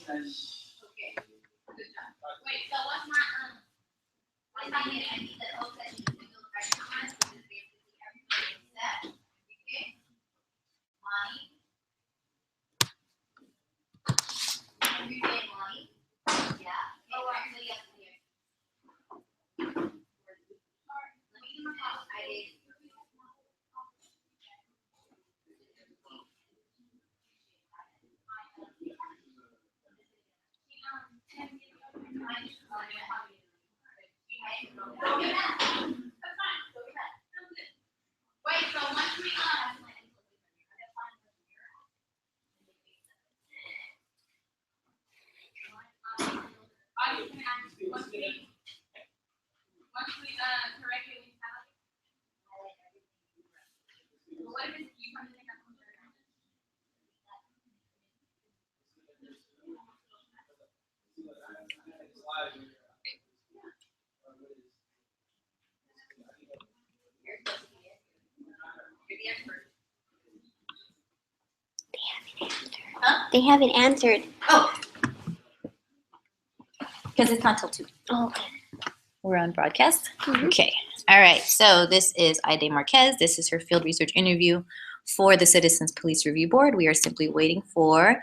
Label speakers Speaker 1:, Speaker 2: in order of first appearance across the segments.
Speaker 1: Okay. Good job. Wait, so what's my I think the whole session is still recognized, which is basically everybody except, okay? Money. Everyday money. Yeah. Oh, actually, yes. Let me do my house. I did. Wait, so once we correctly what if it's you from the
Speaker 2: They haven't answered.
Speaker 3: Oh. Because it's not till 2.
Speaker 2: Oh, okay.
Speaker 3: We're on broadcast?
Speaker 2: Mhm.
Speaker 3: Okay. All right. So this is Aide Marquez. This is her field research interview for the Citizens Police Review Board. We are simply waiting for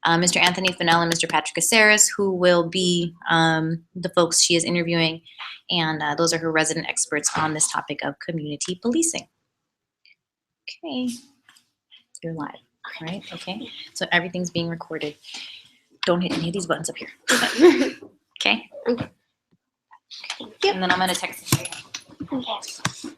Speaker 3: Mr. Anthony Fennell and Mr. Patrick Caceres, who will be the folks she is interviewing. And those are her resident experts on this topic of community policing. Okay. You're live, right? Okay. So everything's being recorded. Don't hit any of these buttons up here. Okay?
Speaker 2: Okay.
Speaker 3: And then I'm going to text you.
Speaker 2: Okay.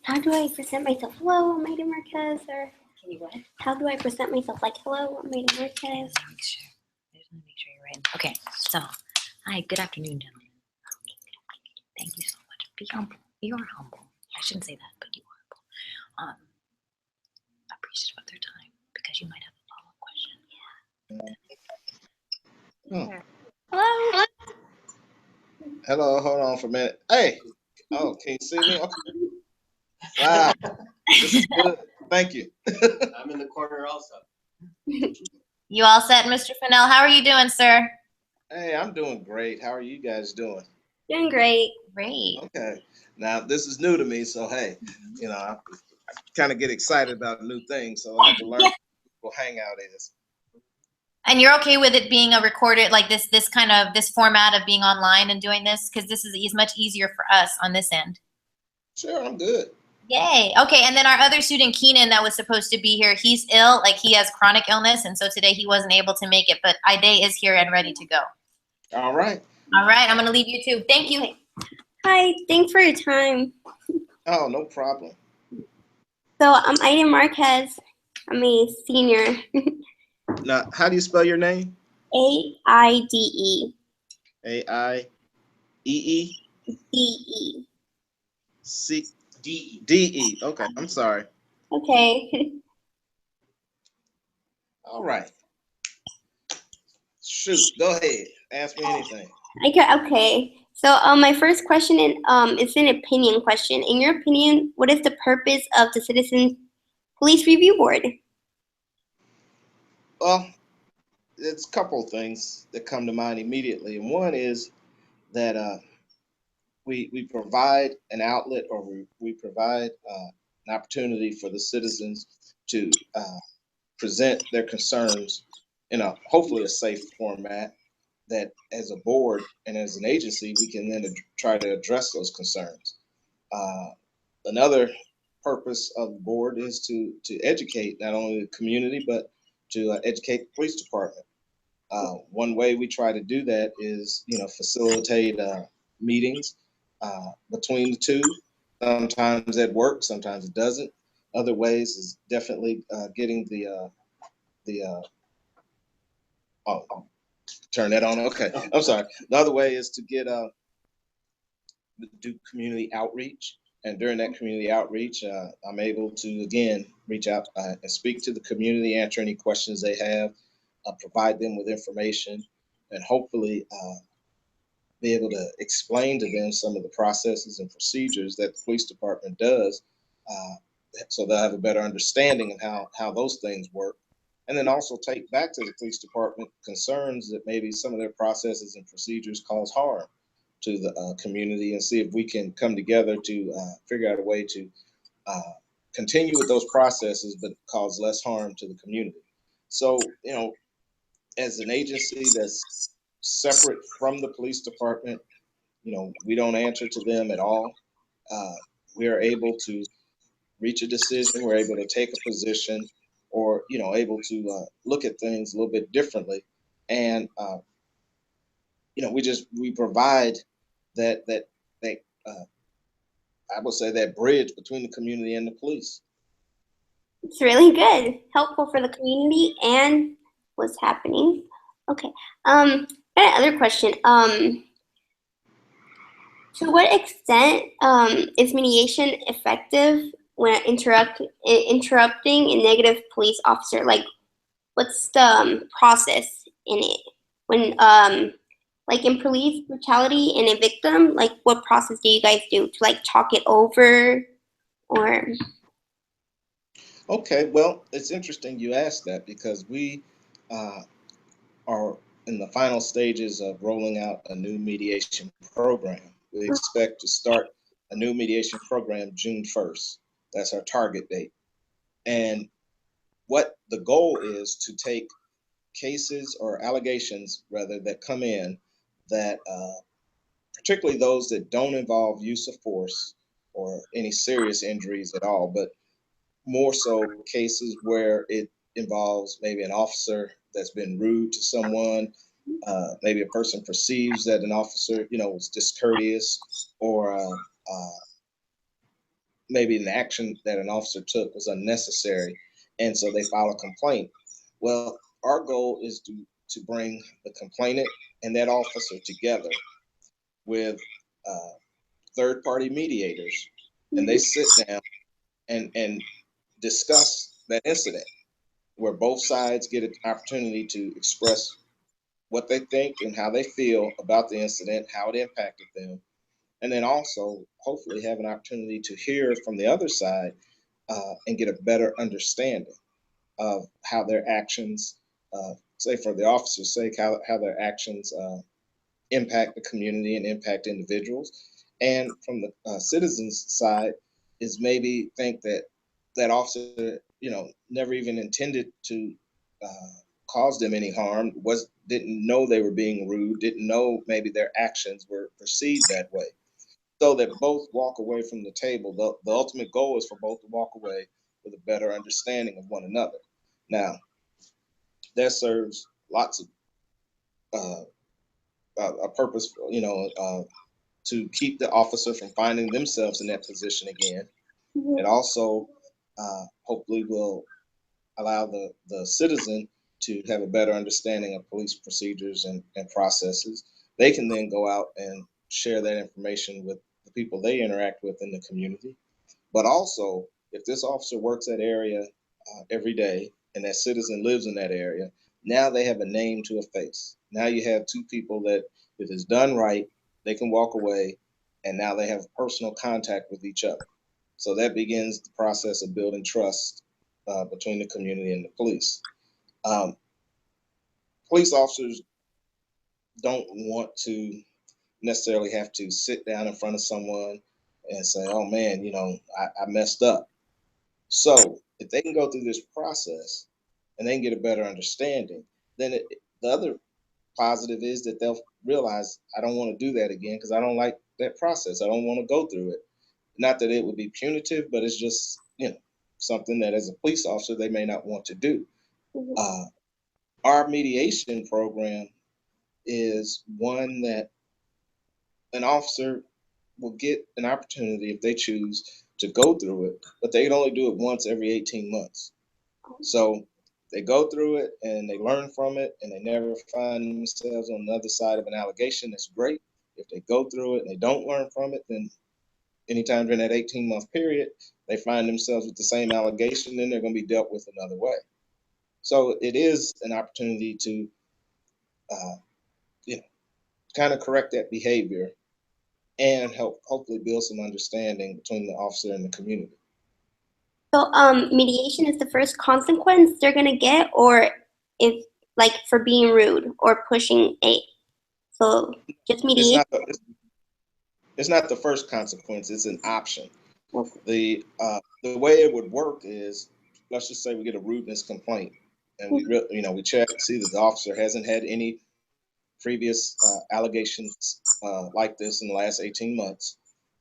Speaker 2: How do I present myself? Hello, I'm Aiden Marquez. Or
Speaker 3: Can you what?
Speaker 2: how do I present myself? Like, hello, I'm Aiden Marquez.
Speaker 3: Make sure. I just want to make sure you're right. Okay, so hi, good afternoon, gentlemen. Thank you so much. Be humble. You are humble. I shouldn't say that, but you are humble. Appreciative of their time because you might have a follow-up question.
Speaker 2: Hello.
Speaker 4: Hello, hold on for a minute. Hey, oh, can you see me? Okay. Wow, this is good. Thank you.
Speaker 5: I'm in the corner also.
Speaker 3: You all set, Mr. Fennell? How are you doing, sir?
Speaker 4: Hey, I'm doing great. How are you guys doing?
Speaker 2: Doing great.
Speaker 3: Great.
Speaker 4: Okay. Now, this is new to me, so hey, I kind of get excited about new things, so I have to learn what Hangout is.
Speaker 3: And you're okay with it being a recorded, like this kind of this format of being online and doing this, because this is much easier for us on this end.
Speaker 4: Sure, I'm good.
Speaker 3: Yay. Okay, and then our other student, Keenan, that was supposed to be here, he's ill, like he has chronic illness, and so today he wasn't able to make it, but Ide is here and ready to go.
Speaker 4: All right.
Speaker 3: All right, I'm gonna leave you too. Thank you.
Speaker 2: Hi, thanks for your time.
Speaker 4: Oh, no problem.
Speaker 2: So I'm Aiden Marquez. I'm a senior.
Speaker 4: Now, how do you spell your name?
Speaker 2: AIDE.
Speaker 4: A-I-E-E?
Speaker 2: DE.
Speaker 4: C-D-E. Okay, I'm sorry.
Speaker 2: Okay.
Speaker 4: All right. Shoot, go ahead. Ask me anything.
Speaker 2: Okay. So my first question is an opinion question. In your opinion, what is the purpose of the Citizens Police Review Board?
Speaker 4: Well, it's a couple of things that come to mind immediately. And one is that we provide an outlet, or we provide an opportunity for the citizens to present their concerns in a hopefully a safe format that as a board and as an agency, we can then try to address those concerns. Another purpose of the board is to educate not only the community, but to educate the police department. One way we try to do that is, facilitate meetings between the two. Sometimes that works, sometimes it doesn't. Other ways is definitely getting oh, turn that on. Okay, I'm sorry. The other way is to do community outreach. And during that community outreach, I'm able to, again, reach out and speak to the community, answer any questions they have, provide them with information, and hopefully be able to explain to them some of the processes and procedures that the police department does, uh, so they'll have a better understanding of how those things work. And then also take back to the police department concerns that maybe some of their processes and procedures cause harm to the community, and see if we can come together to figure out a way to continue with those processes, but cause less harm to the community. So, as an agency that's separate from the police department, we don't answer to them at all. We are able to reach a decision. We're able to take a position, or able to look at things a little bit differently, and we provide that I would say that bridge between the community and the police.
Speaker 2: It's really good, helpful for the community and what's happening. Okay. I got another question. To what extent is mediation effective when interrupting a negative police officer? Like, what's the process in it when like in police brutality and a victim? Like, what process do you guys do to like talk it over, or?
Speaker 4: Okay, well, it's interesting you asked that, because we are in the final stages of rolling out a new mediation program. We expect to start a new mediation program June 1st. That's our target date. And what the goal is to take cases, or allegations rather, that come in that particularly those that don't involve use of force or any serious injuries at all, but more so cases where it involves maybe an officer that's been rude to someone, maybe a person perceives that an officer, was discourteous, or maybe an action that an officer took was unnecessary, and so they file a complaint. Well, our goal is to bring the complainant and that officer together with third-party mediators, and they sit down and discuss that incident, where both sides get an opportunity to express what they think and how they feel about the incident, how it impacted them, and then also hopefully have an opportunity to hear from the other side and get a better understanding of how their actions, say for the officer's sake, how their actions impact the community and impact individuals. And from the citizens' side, is maybe think that that officer, never even intended to cause them any harm, didn't know they were being rude, didn't know maybe their actions were perceived that way. So that both walk away from the table. The ultimate goal is for both to walk away with a better understanding of one another. Now, that serves lots of a purpose, to keep the officer from finding themselves in that position again. It also hopefully will allow the citizen to have a better understanding of police procedures and processes. They can then go out and share that information with the people they interact with in the community. But also, if this officer works that area every day and that citizen lives in that area, now they have a name to a face. Now you have two people that, if it's done right, they can walk away, and now they have personal contact with each other. So that begins the process of building trust between the community and the police. Um, Police officers don't want to necessarily have to sit down in front of someone and say, "Oh man, I messed up." So if they can go through this process and they can get a better understanding, then the other positive is that they'll realize, I don't want to do that again because I don't like that process. I don't want to go through it. Not that it would be punitive, but it's just, something that as a police officer, they may not want to do. Uh, our mediation program is one that an officer will get an opportunity, if they choose, to go through it, but they can only do it once every 18 months. So they go through it and they learn from it, and they never find themselves on the other side of an allegation. That's great. If they go through it and they don't learn from it, then anytime during that 18-month period, they find themselves with the same allegation, then they're going to be dealt with another way. So it is an opportunity to, uh, you know, kind of correct that behavior and help hopefully build some understanding between the officer and the community.
Speaker 2: So, mediation is the first consequence they're gonna get, or if like for being rude or pushing a. So just
Speaker 4: It's
Speaker 2: mediation.
Speaker 4: not it's not the first consequence. It's an option. The way it would work is, let's just say we get a rudeness complaint, and we check, see that the officer hasn't had any previous allegations like this in the last 18 months.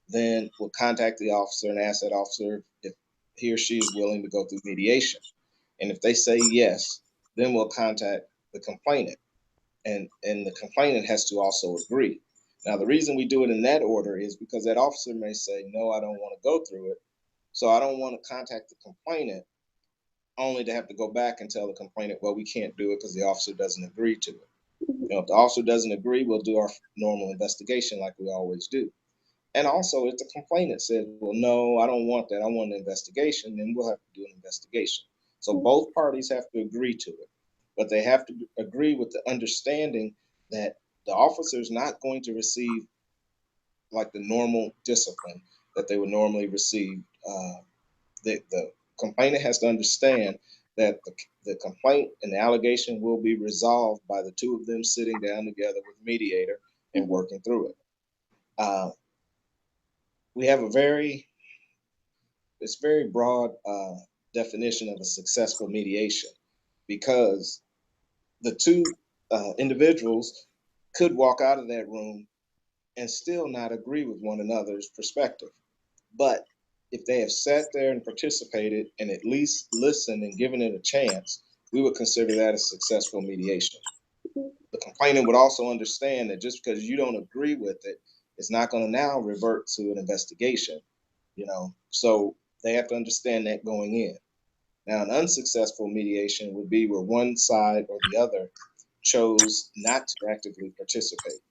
Speaker 4: Then we'll contact the officer and ask that officer if he or she is willing to go through mediation. And if they say yes, then we'll contact the complainant, and the complainant has to also agree. Now, the reason we do it in that order is because that officer may say, no, I don't want to go through it. So I don't want to contact the complainant only to have to go back and tell the complainant, well, we can't do it because the officer doesn't agree to it. If the officer doesn't agree, we'll do our normal investigation like we always do. And also, if the complainant says, well, no, I don't want that, I want an investigation, then we'll have to do an investigation. So both parties have to agree to it, but they have to agree with the understanding that the officer is not going to receive like the normal discipline that they would normally receive. The complainant has to understand that the complaint and the allegation will be resolved by the two of them sitting down together with a mediator and working through it. We have it's very broad definition of a successful mediation, because the two individuals could walk out of that room and still not agree with one another's perspective. But if they have sat there and participated and at least listened and given it a chance, we would consider that a successful mediation. The complainant would also understand that just because you don't agree with it, it's not going to now revert to an investigation, So they have to understand that going in. Now, an unsuccessful mediation would be where one side or the other chose not to actively participate.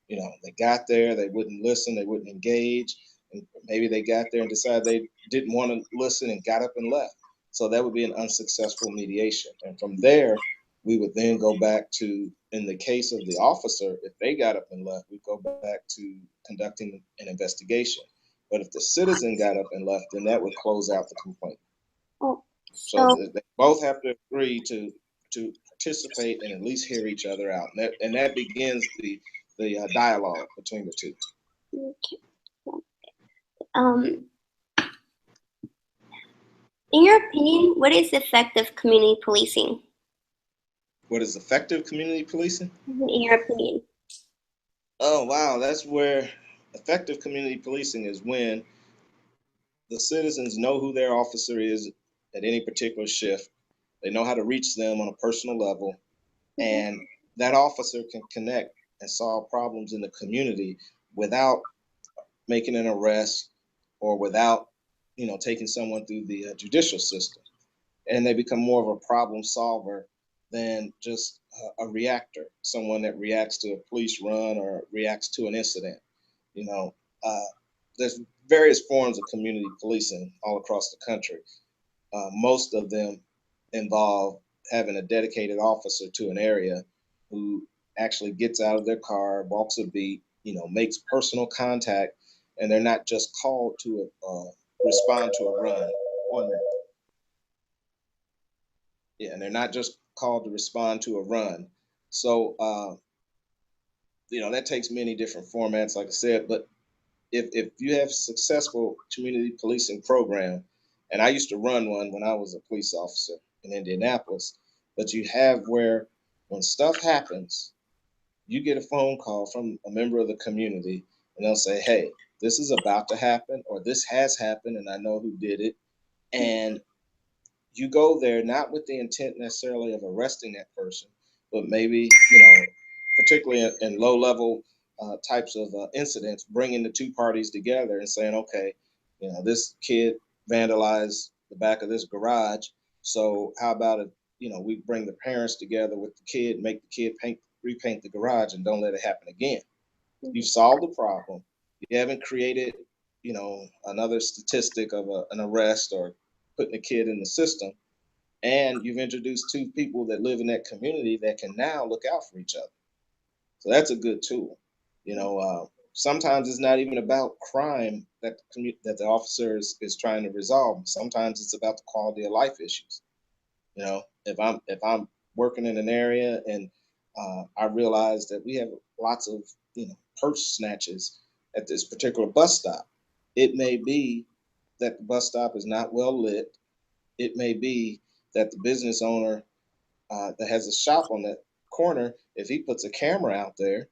Speaker 4: They got there, they wouldn't listen, they wouldn't engage, and maybe they got there and decided they didn't want to listen and got up and left. So that would be an unsuccessful mediation. And from there, we would then go back to, in the case of the officer, if they got up and left, we'd go back to conducting an investigation. But if the citizen got up and left, then that would close out the complaint.
Speaker 2: Oh,
Speaker 4: So
Speaker 2: so
Speaker 4: they both have to agree to participate and at least hear each other out, and that begins the dialogue between the two.
Speaker 2: okay. Um, in your opinion, what is effective community policing?
Speaker 4: What is effective community policing?
Speaker 2: In your opinion.
Speaker 4: Oh wow, that's where effective community policing is when the citizens know who their officer is at any particular shift. They know how to reach them on a personal level, and that officer can connect and solve problems in the community without making an arrest or without taking someone through the judicial system, and they become more of a problem solver than just a reactor, someone that reacts to a police run or reacts to an incident. you know there's various forms of community policing all across the country. Most of them involve having a dedicated officer to an area who actually gets out of their car, walks a beat, makes personal contact, and they're not just called to respond to a run. 1 minute. Yeah, and they're not just called to respond to a run. So, that takes many different formats, like I said. But if you have a successful community policing program, and I used to run one when I was a police officer in Indianapolis, but you have where when stuff happens, you get a phone call from a member of the community, and they'll say, "Hey, this is about to happen, or this has happened, and I know who did it." And you go there not with the intent necessarily of arresting that person, but maybe, particularly in low level types of incidents, bringing the two parties together and saying, okay, this kid vandalized the back of this garage. So how about if, we bring the parents together with the kid, make the kid repaint the garage and don't let it happen again. You've solved the problem. You haven't created, another statistic of an arrest or putting a kid in the system, and you've introduced two people that live in that community that can now look out for each other. So that's a good tool. Sometimes it's not even about crime that that the officer is trying to resolve. Sometimes it's about the quality of life issues. If I'm working in an area and I realize that we have lots of purse snatches at this particular bus stop, it may be that the bus stop is not well lit. It may be that the business owner that has a shop on that corner, if he puts a camera out there,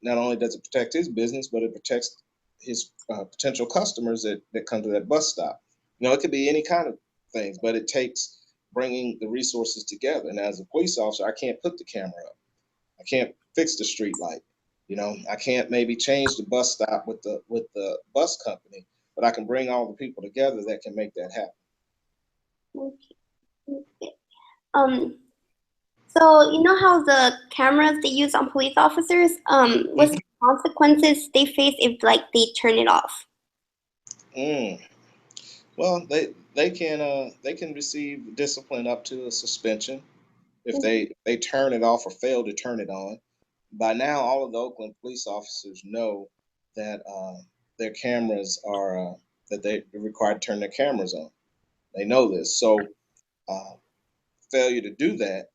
Speaker 4: not only does it protect his business, but it protects his potential customers that come to that bus stop. It could be any kind of things, but it takes bringing the resources together. And as a police officer, I can't put the camera up. I can't fix the street light. I can't maybe change the bus stop with the bus company, but I can bring all the people together that can make that happen.
Speaker 2: Okay. So you know how the cameras they use on police officers, what's the consequences they face if they turn it off?
Speaker 4: Well, they can receive discipline up to a suspension if they turn it off or fail to turn it on. By now, all of the Oakland police officers know that their cameras are that they're required to turn their cameras on. They know this, so failure to do that,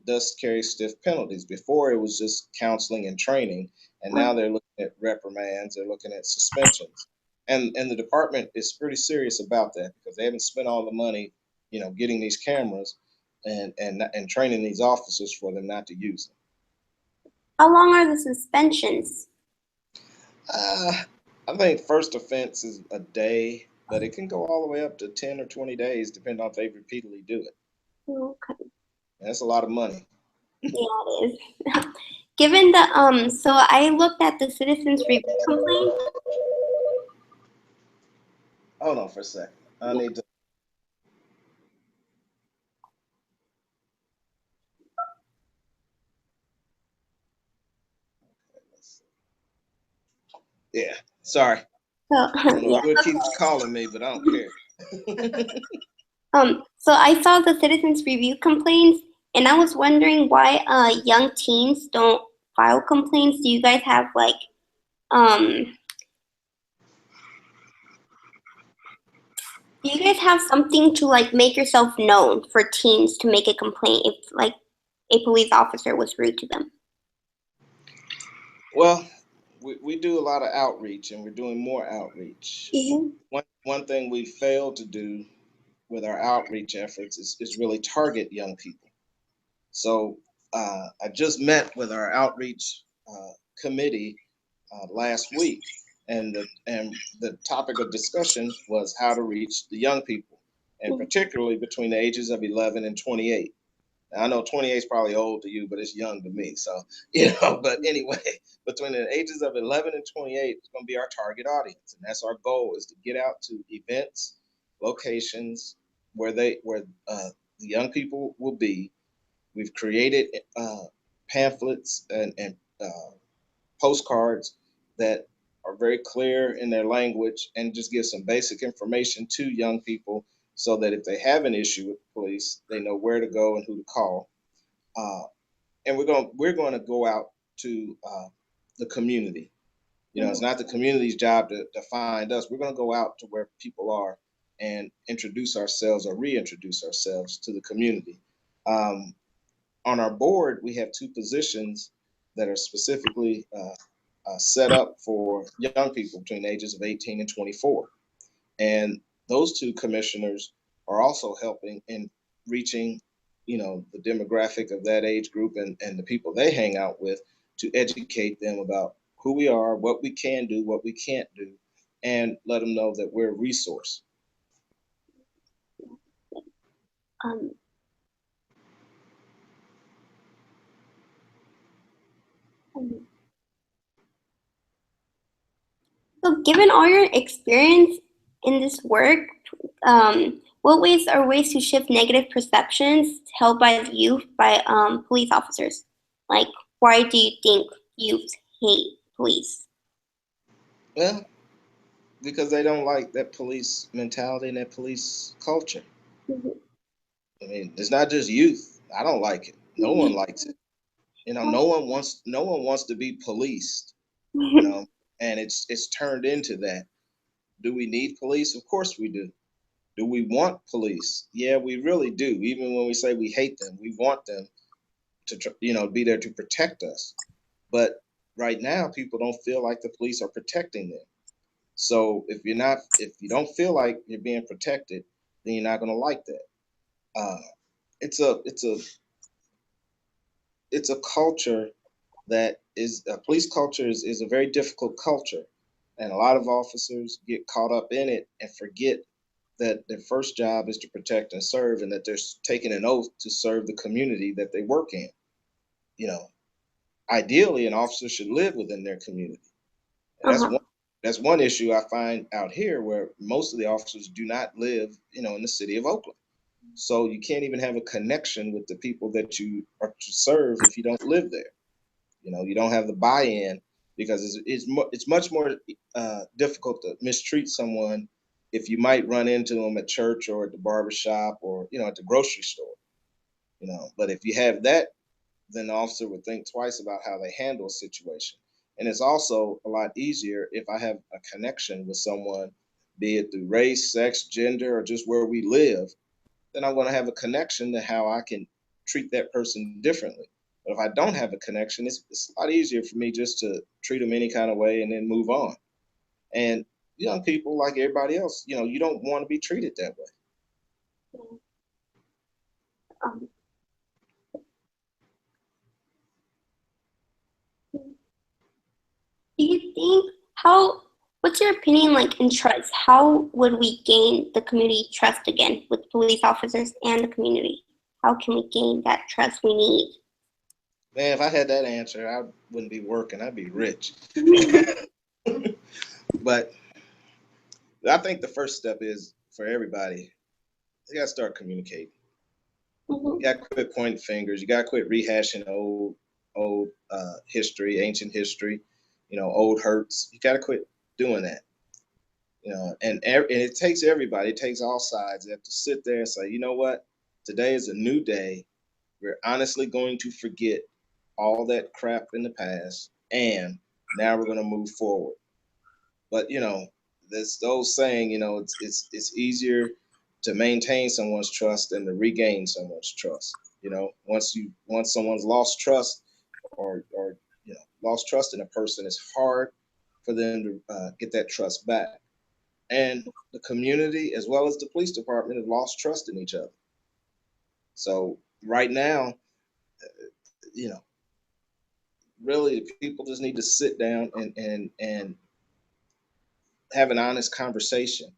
Speaker 4: does carry stiff penalties. Before it was just counseling and training, and now they're looking at reprimands, they're looking at suspensions. And the department is pretty serious about that because they haven't spent all the money, getting these cameras and training these officers for them not to use them.
Speaker 2: How long are the suspensions?
Speaker 4: I think first offense is a day, but it can go all the way up to 10 or 20 days, depending on if they repeatedly do it.
Speaker 2: Okay.
Speaker 4: That's a lot of money.
Speaker 2: Yeah, it is. Given the so I looked at the citizens review complaint.
Speaker 4: Hold on for a second. I need to. Yeah, sorry.
Speaker 2: So
Speaker 4: I don't know
Speaker 2: yeah.
Speaker 4: who keeps calling me, but I don't care.
Speaker 2: So I saw the citizens review complaints, and I was wondering why young teens don't file complaints. Do you guys have like um do you guys have something to like make yourself known for teens to make a complaint if like a police officer was rude to them?
Speaker 4: Well, we do a lot of outreach, and we're doing more outreach.
Speaker 2: Mm-hmm.
Speaker 4: One thing we failed to do with our outreach efforts is really target young people. So I just met with our outreach committee last week, and the topic of discussion was how to reach the young people, and particularly between the ages of 11 and 28. Now, I know 28 is probably old to you, but it's young to me. So, but anyway, between the ages of 11 and 28 is going to be our target audience. And that's our goal, is to get out to events, locations where the young people will be. We've created pamphlets and postcards that are very clear in their language and just give some basic information to young people so that if they have an issue with the police, they know where to go and who to call. Uh, and we're going to go out to the community. It's not the community's job to find us. We're going to go out to where people are and introduce ourselves or reintroduce ourselves to the community. Um, on our board, we have two positions that are specifically set up for young people between the ages of 18 and 24. And those two commissioners are also helping in reaching, the demographic of that age group and the people they hang out with, to educate them about who we are, what we can do, what we can't do, and let them know that we're a resource.
Speaker 2: Um, um, so given all your experience in this work, what ways are ways to shift negative perceptions held by the youth by police officers? Like, why do you think youth hate police?
Speaker 4: Well, because they don't like that police mentality and that police culture.
Speaker 2: Mhm.
Speaker 4: I mean, it's not just youth. I don't like it. No one likes it. No one wants to be policed, and it's turned into that. Do we need police? Of course we do. Do we want police? Yeah, we really do. Even when we say we hate them, we want them to be there to protect us. But right now, people don't feel like the police are protecting them. So if you don't feel like you're being protected, then you're not going to like that. Uh, it's a culture that is a police culture is a very difficult culture, and a lot of officers get caught up in it and forget that their first job is to protect and serve, and that they're taking an oath to serve the community that they work in. You know, Ideally, an officer should live within their community. And
Speaker 2: Uh-huh.
Speaker 4: that's one issue I find out here, where most of the officers do not live, in the city of Oakland. So you can't even have a connection with the people that you are to serve if you don't live there. You don't have the buy-in, because it's much more difficult to mistreat someone if you might run into them at church or at the barber shop or at the grocery store. But if you have that, then the officer would think twice about how they handle a situation. And it's also a lot easier if I have a connection with someone, be it through race, sex, gender, or just where we live. Then I'm going to have a connection to how I can treat that person differently. But if I don't have a connection, it's a lot easier for me just to treat them any kind of way and then move on. And young people, like everybody else, you don't want to be treated that way.
Speaker 2: Um, do you think what's your opinion like in trust? How would we gain the community trust again with police officers and the community? How can we gain that trust we need?
Speaker 4: Man, if I had that answer, I wouldn't be working. I'd be rich. But I think the first step is for everybody, you got to start communicating. You got to quit pointing fingers. You got to quit rehashing old history, ancient history, old hurts. You got to quit doing that. And it takes everybody. It takes all sides. They have to sit there and say, you know what? Today is a new day. We're honestly going to forget all that crap in the past, and now we're going to move forward. But there's those saying, it's easier to maintain someone's trust than to regain someone's trust. Once someone's lost trust or lost trust in a person, it's hard for them to get that trust back. And the community, as well as the police department, have lost trust in each other. So right now, really, people just need to sit down and have an honest conversation.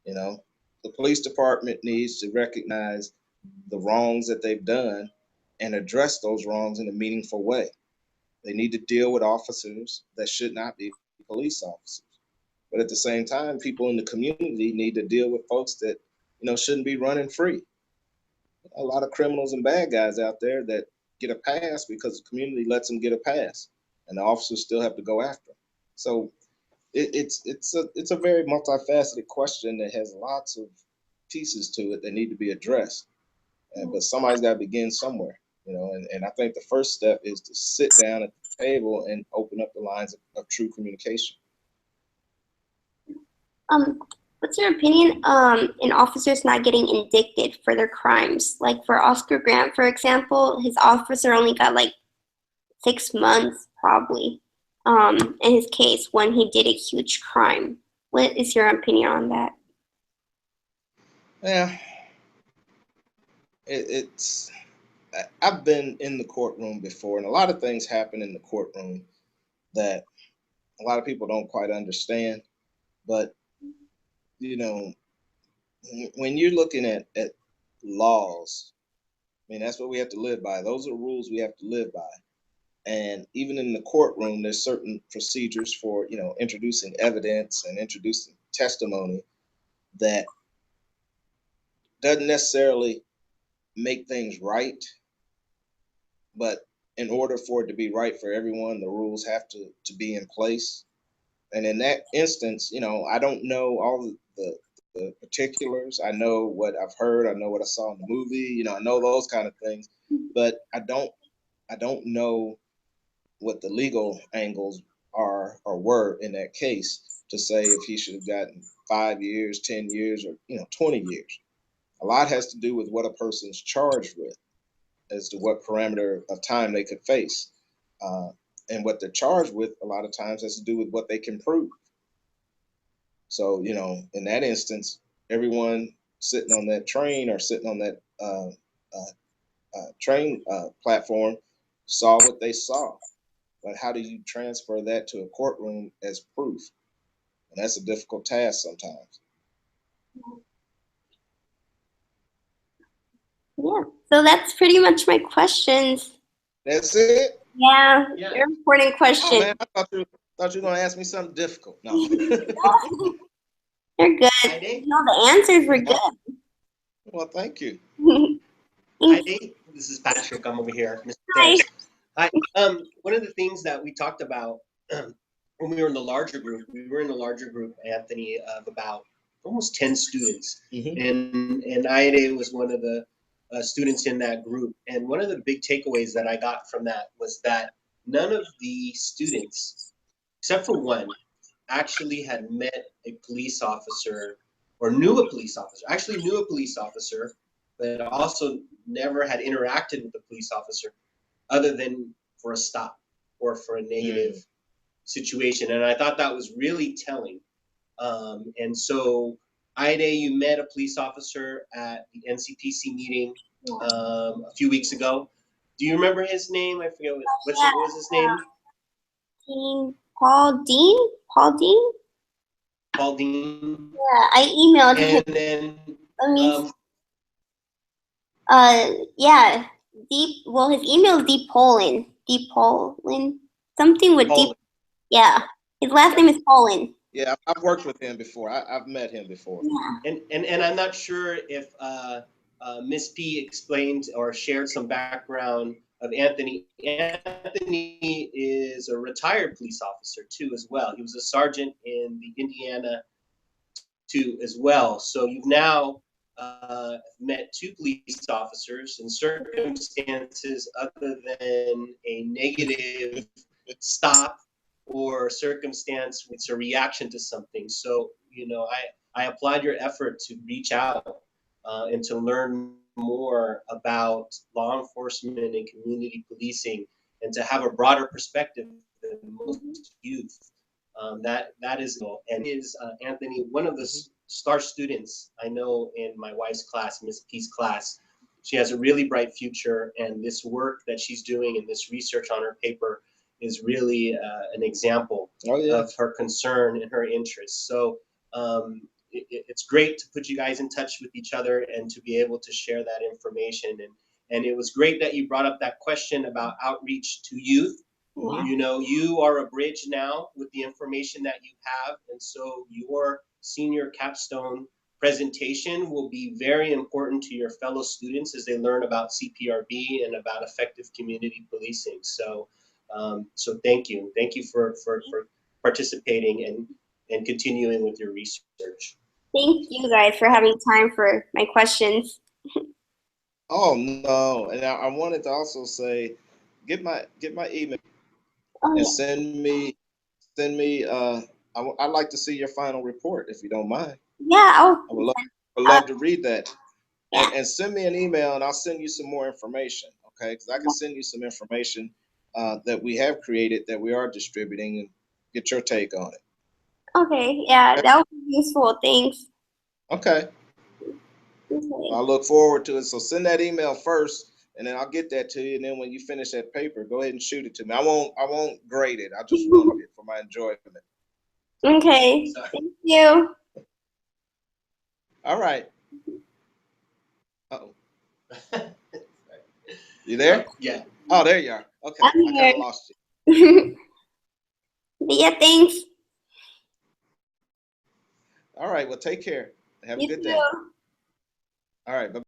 Speaker 4: The police department needs to recognize the wrongs that they've done and address those wrongs in a meaningful way. They need to deal with officers that should not be police officers. But at the same time, people in the community need to deal with folks that, shouldn't be running free. A lot of criminals and bad guys out there that get a pass because the community lets them get a pass, and the officers still have to go after them. So it's a very multifaceted question that has lots of pieces to it that need to be addressed. But somebody's got to begin somewhere, and I think the first step is to sit down at the table and open up the lines of true communication.
Speaker 2: What's your opinion in officers not getting indicted for their crimes? Like for Oscar Grant, for example, his officer only got like 6 months probably in his case when he did a huge crime. What is your opinion on that?
Speaker 4: Yeah, I've been in the courtroom before, and a lot of things happen in the courtroom that a lot of people don't quite understand. But when you're looking at laws, that's what we have to live by. Those are rules we have to live by. And even in the courtroom, there's certain procedures for, introducing evidence and introducing testimony that doesn't necessarily make things right. But in order for it to be right for everyone, the rules have to be in place. And in that instance, I don't know all the particulars. I know what I've heard. I know what I saw in the movie. I know those kind of things, but I don't know what the legal angles are or were in that case to say if he should have gotten 5 years, 10 years, or 20 years. A lot has to do with what a person's charged with as to what parameter of time they could face. And what they're charged with a lot of times has to do with what they can prove. So, in that instance, everyone sitting on that train or sitting on that train platform saw what they saw. But how do you transfer that to a courtroom as proof? And that's a difficult task sometimes.
Speaker 2: Yeah, so that's pretty much my questions.
Speaker 4: That's it?
Speaker 2: Yeah,
Speaker 5: Yeah.
Speaker 2: very important question.
Speaker 4: Oh, man, I thought you were going to ask me something difficult. No.
Speaker 2: They're good.
Speaker 5: Heidi?
Speaker 2: No, the answers were good.
Speaker 4: Well, thank you.
Speaker 5: Heidi, this is Patrick. I'm over here. Mr.
Speaker 2: Hi.
Speaker 5: Hi. One of the things that we talked about when we were in the larger group, Anthony, of about almost 10 students.
Speaker 4: Mm-hmm.
Speaker 5: And Heidi was one of the students in that group. And one of the big takeaways that I got from that was that none of the students, except for one, actually had met a police officer or knew a police officer, but also never had interacted with a police officer other than for a stop or for a negative situation. And I thought that was really telling. And so, Ida, you met a police officer at the NCPC meeting a few weeks ago. Do you remember his name? I forget what was his name?
Speaker 2: Paul Dean?
Speaker 5: Paul Dean.
Speaker 2: Yeah, I emailed him.
Speaker 5: And then
Speaker 2: yeah, his email is Deep Poland. DePaulin. Something with
Speaker 4: Poland.
Speaker 2: Yeah. His last name is Paulin.
Speaker 4: Yeah, I've worked with him before. I've met him before.
Speaker 2: Yeah.
Speaker 5: And I'm not sure if Miss P explained or shared some background of Anthony. Anthony is a retired police officer too, as well. He was a sergeant in the Indiana too, as well. So you've now met two police officers in circumstances other than a negative stop or circumstance. It's a reaction to something. So, you know, I applaud your effort to reach out and to learn more about law enforcement and community policing, and to have a broader perspective than most youth. That is, and is Anthony, one of the star students I know in my wife's class, Miss P's class. She has a really bright future, and this work that she's doing and this research on her paper is really an example of her concern and her interest. So it's great to put you guys in touch with each other and to be able to share that information. And it was great that you brought up that question about outreach to youth.
Speaker 2: Yeah.
Speaker 5: You know, you are a bridge now with the information that you have, and so your senior capstone presentation will be very important to your fellow students as they learn about CPRB and about effective community policing. So, so thank you for participating and continuing with your research.
Speaker 2: Thank you guys for having time for my questions.
Speaker 4: Oh no, and I wanted to also say, get my email
Speaker 2: Oh,
Speaker 4: and send me. I'd like to see your final report if you don't mind.
Speaker 2: yeah.
Speaker 4: I would love to read that.
Speaker 2: Yeah.
Speaker 4: And send me an email and I'll send you some more information. Okay, because I can send you some information that we have created that we are distributing and get your take on it.
Speaker 2: Okay. Yeah, that would be useful. Thanks.
Speaker 4: Okay.
Speaker 2: Okay.
Speaker 4: I look forward to it. So send that email first, and then I'll get that to you. And then when you finish that paper, go ahead and shoot it to me. I won't grade it. I just want it for my enjoyment.
Speaker 2: Okay. Thank you.
Speaker 4: All right. Uh-oh. You there?
Speaker 5: Yeah.
Speaker 4: Oh, there you are. Okay.
Speaker 2: I'm
Speaker 4: I kind
Speaker 2: here.
Speaker 4: of lost you.
Speaker 2: Yeah, thanks.
Speaker 4: All right. Well, take care. Have a
Speaker 2: You
Speaker 4: good
Speaker 2: too.
Speaker 4: day. All right. Bye.